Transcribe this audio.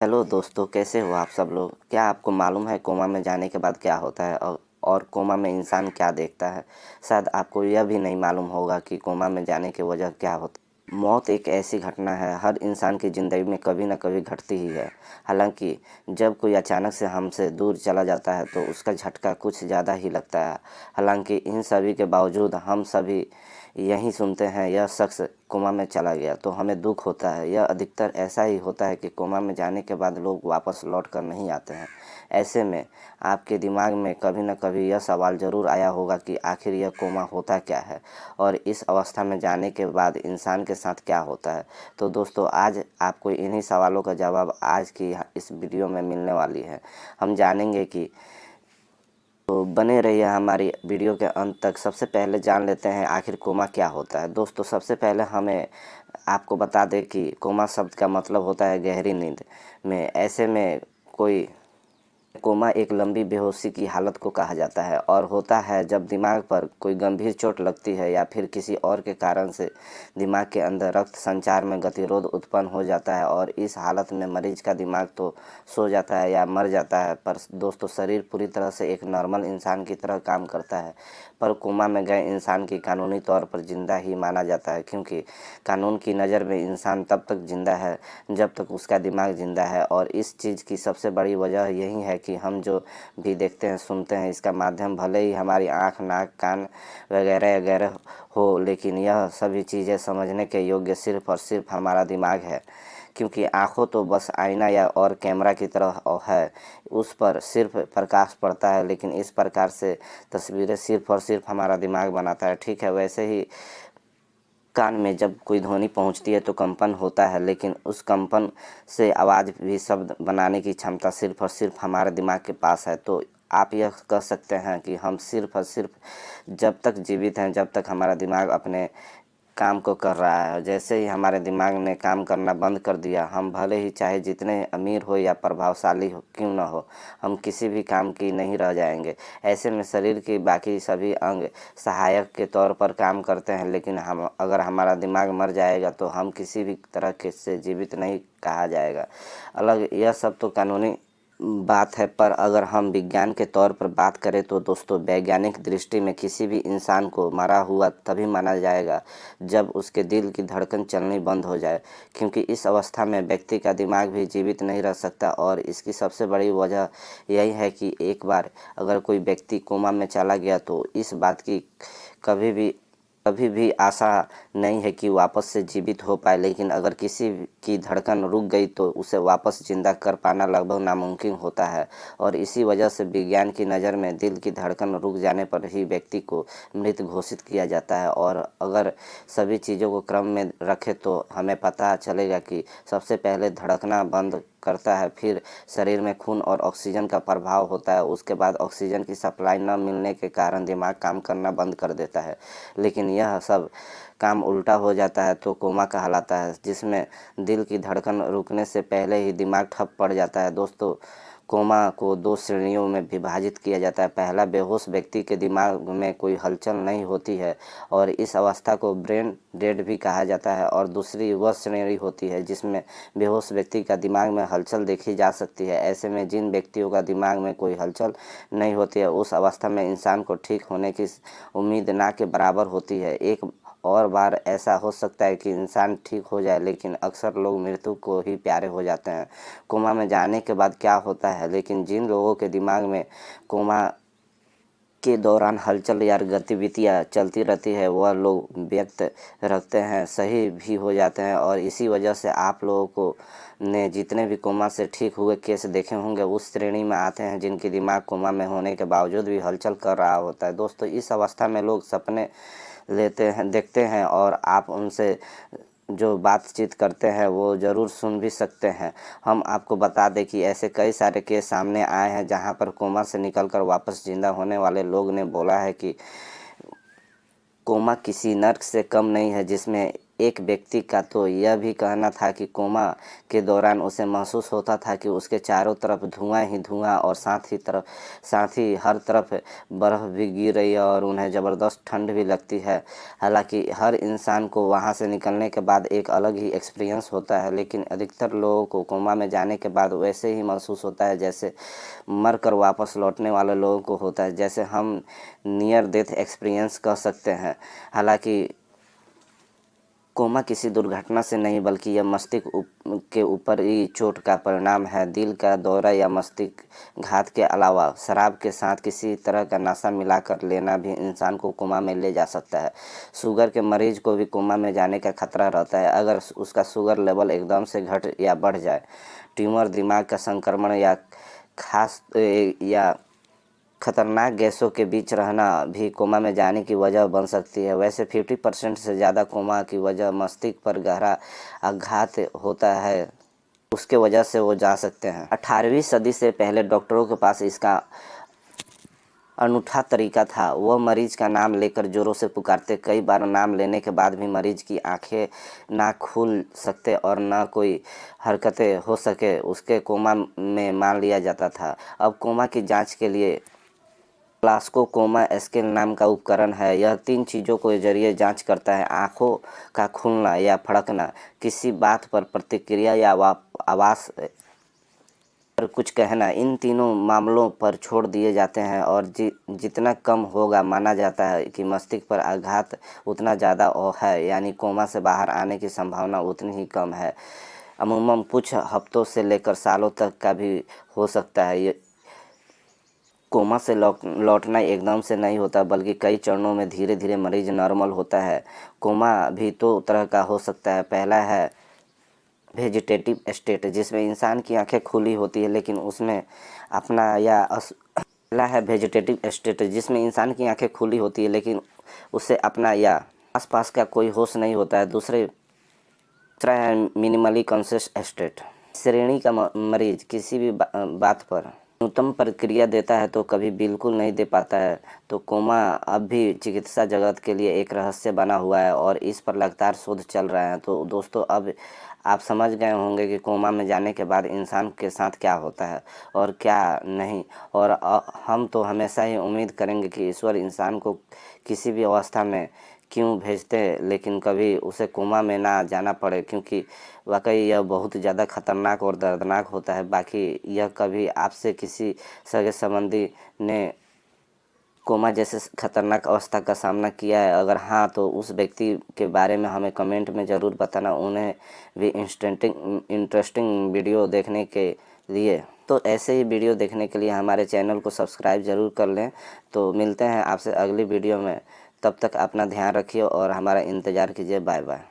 Hello दोस्तों, कैसे हो आप सब लोग। क्या आपको मालूम है कोमा में जाने के बाद क्या होता है और कोमा में इंसान क्या देखता है। शायद आपको यह भी नहीं मालूम होगा कि कोमा में जाने की वजह क्या होती है। मौत एक ऐसी घटना है, हर इंसान की ज़िंदगी में कभी ना कभी घटती ही है। हालांकि जब कोई अचानक से हमसे दूर चला जाता है तो उसका झटका कुछ ज़्यादा ही लगता है। हालांकि इन सभी के बावजूद हम सभी यही सुनते हैं यह शख्स कोमा में चला गया तो हमें दुख होता है। यह अधिकतर ऐसा ही होता है कि कोमा में जाने के बाद लोग वापस लौट कर नहीं आते हैं। ऐसे में आपके दिमाग में कभी न कभी यह सवाल ज़रूर आया होगा कि आखिर यह कोमा होता क्या है और इस अवस्था में जाने के बाद इंसान के साथ क्या होता है। तो दोस्तों, आज आपको इन्हीं सवालों का जवाब आज की इस वीडियो में मिलने वाली है। हम जानेंगे कि तो बने रहिए हमारी वीडियो के अंत तक। सबसे पहले जान लेते हैं आखिर कोमा क्या होता है। दोस्तों, सबसे पहले हमें आपको बता दें कि कोमा शब्द का मतलब होता है गहरी नींद में। ऐसे में कोई कोमा एक लंबी बेहोशी की हालत को कहा जाता है और होता है जब दिमाग पर कोई गंभीर चोट लगती है या फिर किसी और के कारण से दिमाग के अंदर रक्त संचार में गतिरोध उत्पन्न हो जाता है और इस हालत में मरीज का दिमाग तो सो जाता है या मर जाता है, पर दोस्तों शरीर पूरी तरह से एक नॉर्मल इंसान की तरह काम करता है। पर कोमा में गए इंसान की कानूनी तौर पर जिंदा ही माना जाता है, क्योंकि कानून की नज़र में इंसान तब तक जिंदा है जब तक उसका दिमाग जिंदा है। और इस चीज़ की सबसे बड़ी वजह यही है कि हम जो भी देखते हैं सुनते हैं, इसका माध्यम भले ही हमारी आँख, नाक, कान वगैरह वगैरह हो, लेकिन यह सभी चीज़ें समझने के योग्य सिर्फ और सिर्फ हमारा दिमाग है। क्योंकि आँखों तो बस आईना या और कैमरा की तरह है, उस पर सिर्फ प्रकाश पड़ता है, लेकिन इस प्रकार से तस्वीरें सिर्फ और सिर्फ हमारा दिमाग बनाता है। ठीक है, वैसे ही कान में जब कोई ध्वनि पहुंचती है तो कंपन होता है, लेकिन उस कंपन से आवाज़ भी शब्द बनाने की क्षमता सिर्फ और सिर्फ हमारे दिमाग के पास है। तो आप यह कह सकते हैं कि हम सिर्फ और सिर्फ जब तक जीवित हैं, जब तक हमारा दिमाग अपने काम को कर रहा है। जैसे ही हमारे दिमाग ने काम करना बंद कर दिया, हम भले ही चाहे जितने अमीर हो या प्रभावशाली हो क्यों ना हो, हम किसी भी काम की नहीं रह जाएंगे। ऐसे में शरीर के बाकी सभी अंग सहायक के तौर पर काम करते हैं, लेकिन हम अगर हमारा दिमाग मर जाएगा तो हम किसी भी तरह के से जीवित नहीं कहा जाएगा। अलग यह सब तो कानूनी बात है, पर अगर हम विज्ञान के तौर पर बात करें तो दोस्तों, वैज्ञानिक दृष्टि में किसी भी इंसान को मरा हुआ तभी माना जाएगा जब उसके दिल की धड़कन चलनी बंद हो जाए, क्योंकि इस अवस्था में व्यक्ति का दिमाग भी जीवित नहीं रह सकता। और इसकी सबसे बड़ी वजह यही है कि एक बार अगर कोई व्यक्ति कोमा में चला गया तो इस बात की कभी भी कभी भी आशा नहीं है कि वापस से जीवित हो पाए। लेकिन अगर किसी की धड़कन रुक गई तो उसे वापस जिंदा कर पाना लगभग नामुमकिन होता है। और इसी वजह से विज्ञान की नज़र में दिल की धड़कन रुक जाने पर ही व्यक्ति को मृत घोषित किया जाता है। और अगर सभी चीज़ों को क्रम में रखें तो हमें पता चलेगा कि सबसे पहले धड़कना बंद करता है, फिर शरीर में खून और ऑक्सीजन का प्रभाव होता है, उसके बाद ऑक्सीजन की सप्लाई न मिलने के कारण दिमाग काम करना बंद कर देता है। लेकिन यह सब काम उल्टा हो जाता है तो कोमा कहलाता है, जिसमें दिल की धड़कन रुकने से पहले ही दिमाग ठप पड़ जाता है। दोस्तों, कोमा को दो श्रेणियों में विभाजित किया जाता है। पहला, बेहोश व्यक्ति के दिमाग में कोई हलचल नहीं होती है और इस अवस्था को ब्रेन डेड भी कहा जाता है। और दूसरी वह श्रेणी होती है जिसमें बेहोश व्यक्ति का दिमाग में हलचल देखी जा सकती है। ऐसे में जिन व्यक्तियों का दिमाग में कोई हलचल नहीं होती है, उस अवस्था में इंसान को ठीक होने की उम्मीद ना के बराबर होती है। एक और बार ऐसा हो सकता है कि इंसान ठीक हो जाए, लेकिन अक्सर लोग मृत्यु को ही प्यारे हो जाते हैं। कोमा में जाने के बाद क्या होता है, लेकिन जिन लोगों के दिमाग में कोमा के दौरान हलचल या गतिविधियाँ चलती रहती है, वह लोग व्यक्त रखते हैं सही भी हो जाते हैं। और इसी वजह से आप लोगों को ने जितने भी कोमा से ठीक हुए केस देखे होंगे उस श्रेणी में आते हैं जिनके दिमाग कोमा में होने के बावजूद भी हलचल कर रहा होता है। दोस्तों, इस अवस्था में लोग सपने लेते हैं, देखते हैं और आप उनसे जो बातचीत करते हैं वो ज़रूर सुन भी सकते हैं। हम आपको बता दें कि ऐसे कई सारे केस सामने आए हैं जहां पर कोमा से निकलकर वापस जिंदा होने वाले लोग ने बोला है कि कोमा किसी नर्क से कम नहीं है जिसमें एक व्यक्ति का तो यह भी कहना था कि कोमा के दौरान उसे महसूस होता था कि उसके चारों तरफ धुआं ही धुआं और साथ ही हर तरफ बर्फ़ भी गिर रही है और उन्हें ज़बरदस्त ठंड भी लगती है। हालांकि हर इंसान को वहां से निकलने के बाद एक अलग ही एक्सपीरियंस होता है, लेकिन अधिकतर लोगों को कोमा में जाने के बाद वैसे ही महसूस होता है जैसे मर कर वापस लौटने वाले लोगों को होता है, जैसे हम नियर डेथ एक्सपीरियंस कह सकते हैं। हालांकि कोमा किसी दुर्घटना से नहीं बल्कि यह मस्तिष्क के ऊपर ही चोट का परिणाम है। दिल का दौरा या मस्तिष्क घात के अलावा शराब के साथ किसी तरह का नशा मिलाकर लेना भी इंसान को कोमा में ले जा सकता है। शुगर के मरीज को भी कोमा में जाने का खतरा रहता है अगर उसका शुगर लेवल एकदम से घट या बढ़ जाए। ट्यूमर, दिमाग का संक्रमण या खतरनाक गैसों के बीच रहना भी कोमा में जाने की वजह बन सकती है। वैसे 50% से ज़्यादा कोमा की वजह मस्तिष्क पर गहरा आघात होता है, उसके वजह से वो जा सकते हैं। 18वीं सदी से पहले डॉक्टरों के पास इसका अनूठा तरीका था। वह मरीज का नाम लेकर जोरों से पुकारते। कई बार नाम लेने के बाद भी मरीज की आंखें ना खुल सकते और ना कोई हरकतें हो सके उसके कोमा में मान लिया जाता था। अब कोमा की जांच के लिए ग्लासको कोमा स्केल नाम का उपकरण है। यह 3 चीज़ों के जरिए जांच करता है: आँखों का खुलना या फड़कना, किसी बात पर प्रतिक्रिया या आवाज़ पर कुछ कहना। इन तीनों मामलों पर छोड़ दिए जाते हैं और जितना कम होगा माना जाता है कि मस्तिष्क पर आघात उतना ज़्यादा है, यानी कोमा से बाहर आने की संभावना उतनी ही कम है। अमूमन कुछ हफ्तों से लेकर सालों तक का भी हो सकता है। कोमा से लौटना एकदम से नहीं होता बल्कि कई चरणों में धीरे धीरे मरीज नॉर्मल होता है। कोमा भी 2 तरह का हो सकता है। पहला है वेजिटेटिव स्टेट, जिसमें इंसान की आंखें खुली होती है लेकिन उसमें अपना या पहला है वेजिटेटिव स्टेट जिसमें इंसान की आंखें खुली होती है लेकिन उसे अपना या आसपास का कोई होश नहीं होता है। दूसरा है मिनिमली कॉन्शियस स्टेट। श्रेणी का मरीज किसी भी बात पर न्यूनतम प्रतिक्रिया देता है तो कभी बिल्कुल नहीं दे पाता है। तो कोमा अब भी चिकित्सा जगत के लिए एक रहस्य बना हुआ है और इस पर लगातार शोध चल रहा है। तो दोस्तों, अब आप समझ गए होंगे कि कोमा में जाने के बाद इंसान के साथ क्या होता है और क्या नहीं। और हम तो हमेशा ही उम्मीद करेंगे कि ईश्वर इंसान को किसी भी अवस्था में क्यों भेजते हैं लेकिन कभी उसे कोमा में ना जाना पड़े, क्योंकि वाकई यह बहुत ज़्यादा खतरनाक और दर्दनाक होता है। बाकी यह कभी आपसे किसी सगे संबंधी ने कोमा जैसे खतरनाक अवस्था का सामना किया है? अगर हाँ, तो उस व्यक्ति के बारे में हमें कमेंट में ज़रूर बताना। उन्हें भी इंटरेस्टिंग वीडियो देखने के लिए तो ऐसे ही वीडियो देखने के लिए हमारे चैनल को सब्सक्राइब ज़रूर कर लें। तो मिलते हैं आपसे अगली वीडियो में, तब तक अपना ध्यान रखिए और हमारा इंतज़ार कीजिए। Bye bye.